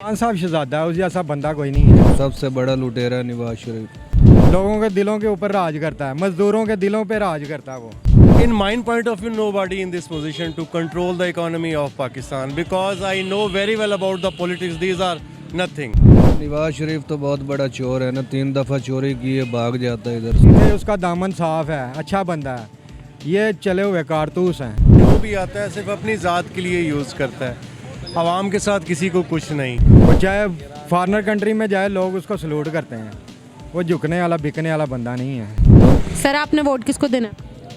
खान साहब शहजादा है, उस जैसा बंदा कोई नहीं है। सबसे बड़ा लुटेरा नवाज शरीफ। लोगों के दिलों के ऊपर राज करता है, मजदूरों के दिलों पे राज करता है वो। In my point of view, nobody in this position to control the economy of Pakistan because I know very well about the politics. These are nothing. Nawaz Sharif तो बहुत बड़ा चोर है ना, 3 दफ़ा चोरी की है, भाग जाता है इधर से। ये उसका दामन साफ है, अच्छा बंदा है। ये चले हुए कारतूस हैं। जो भी आता है सिर्फ अपनी ज़ात के लिए यूज़ करता है, आवाम के साथ किसी को कुछ नहीं। वो चाहे फॉरेनर कंट्री में जाए, लोग उसको सलूट करते हैं। वो झुकने वाला बिकने वाला बंदा नहीं है। सर आपने वोट किसको देना?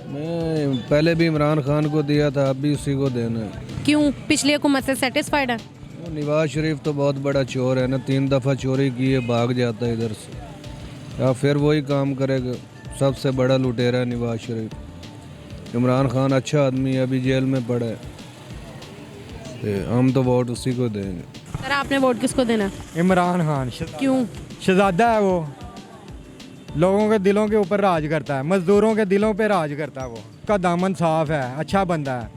मैं पहले भी इमरान खान को दिया था, अब भी उसी को देना है। क्यों? पिछली हुकूमत से सेटिस्फाइड है? नवाज शरीफ तो बहुत बड़ा चोर है ना, 3 दफ़ा चोरी की है, भाग जाता है इधर से। या फिर वही काम करेगा। सबसे बड़ा लुटेरा है नवाज शरीफ। इमरान खान अच्छा आदमी है, अभी जेल में पड़ा है। हम तो वोट उसी को देंगे। सर आपने वोट किसको देना? इमरान खान क्यों? शहजादा है वो। लोगों के दिलों के ऊपर राज करता है, मजदूरों के दिलों पे राज करता है वो। उसका दामन साफ है, अच्छा बंदा है।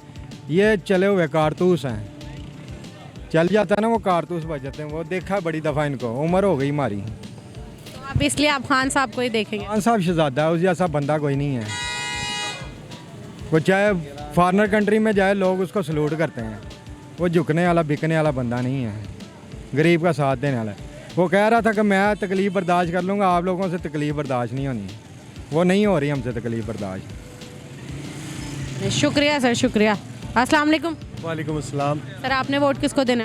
ये चले हुए कारतूस हैं। चल जाता है ना वो कारतूस बच जाते हैं। वो देखा बड़ी दफ़ा इनको, उम्र हो गई हमारी। तो आप इसलिए आप खान साहब को ही देखेंगे? खान साहब शहजादा है, उस जैसा बंदा कोई नहीं है। वो चाहे फॉरेनर कंट्री में जाए, लोग उसको सलूट करते हैं। वो झुकने वाला बिकने वाला बंदा नहीं है, गरीब का साथ देने वाला। वो कह रहा था कि मैं तकलीफ़ बर्दाश्त कर लूँगा, आप लोगों से तकलीफ़ बर्दाश्त नहीं होनी। वो नहीं हो रही हमसे तकलीफ़ बर्दाश्त। शुक्रिया सर, शुक्रिया। अस्सलाम वालेकुम। वालेकुम अस्सलाम। सर आपने वोट किसको देना?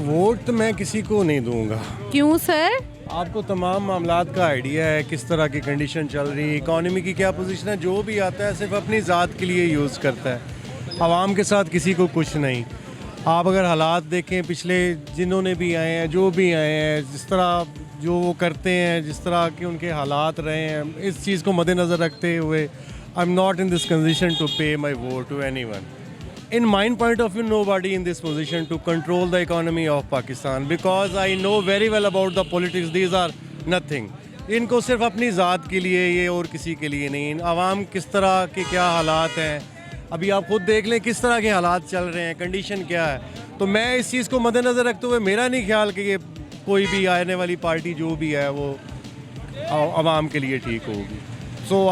वोट तो मैं किसी को नहीं दूंगा। क्यों सर? आपको तमाम मामलात का आइडिया है, किस तरह की कंडीशन चल रही है, इकॉनमी की क्या पोजीशन है। जो भी आता है सिर्फ अपनी ज़ात के लिए यूज़ करता है, आवाम के साथ किसी को कुछ नहीं। आप अगर हालात देखें पिछले जिन्होंने भी आए हैं, जो भी आए हैं, जिस तरह जो वो करते हैं, जिस तरह के उनके हालात रहे हैं, इस चीज़ को मद्देनज़र रखते हुए I am not in this condition to pay my vote to anyone. In my point of view, nobody in this position to control the economy of Pakistan because I know very well about the politics. These are nothing. इनको सिर्फ अपनी ज़ात के लिए ये और किसी के लिए नहीं। आवाम किस तरह के क्या हालात हैं, अभी आप खुद देख लें किस तरह के हालात चल रहे हैं, कंडीशन क्या है। तो मैं इस चीज़ को मद्देनज़र रखते हुए मेरा नहीं ख्याल कि ये कोई भी आने वाली पार्टी जो भी है वो आवाम के लिए ठीक होगी। सो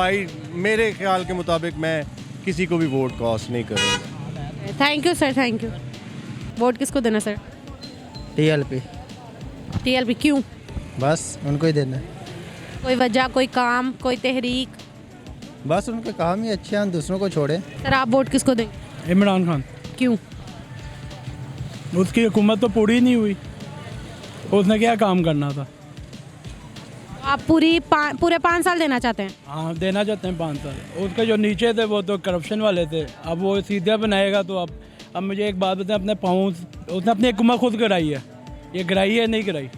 मेरे ख्याल के मुताबिक मैं किसी को भी वोट कास्ट नहीं करूँगा। Thank you sir, thank you. Vote किसको देना सर? टीएलपी। टीएलपी क्यों? बस उनको ही देना है। कोई वजह, कोई काम, कोई तहरीक? बस उनके काम ही अच्छे हैं, दूसरों को छोड़े। सर आप वोट किसको देंगे? इमरान खान। क्यों? उसकी हुकूमत तो पूरी नहीं हुई, उसने क्या काम करना था। आप पूरे 5 साल देना चाहते हैं? हाँ देना चाहते हैं 5 साल। उसके जो नीचे थे वो तो करप्शन वाले थे, अब वो सीधे बनाएगा। तो अब मुझे एक बात बताएं, अपने पाँव उसने अपनी हुकूमत खुद कराई है, ये कराई है नहीं कराई।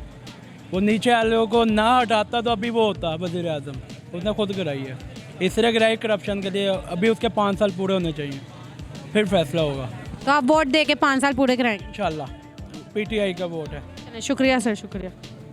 वो नीचे वालों को ना हटाता तो अभी वो होता वज़ीर आज़म, उसने खुद कराई है। इसलिए कराई करप्शन के लिए। अभी उसके 5 साल पूरे होने चाहिए, फिर फैसला होगा। तो आप वोट दे के 5 साल पूरे कराएंगे? इंशाल्लाह। पीटीआई का वोट है। शुक्रिया सर, शुक्रिया।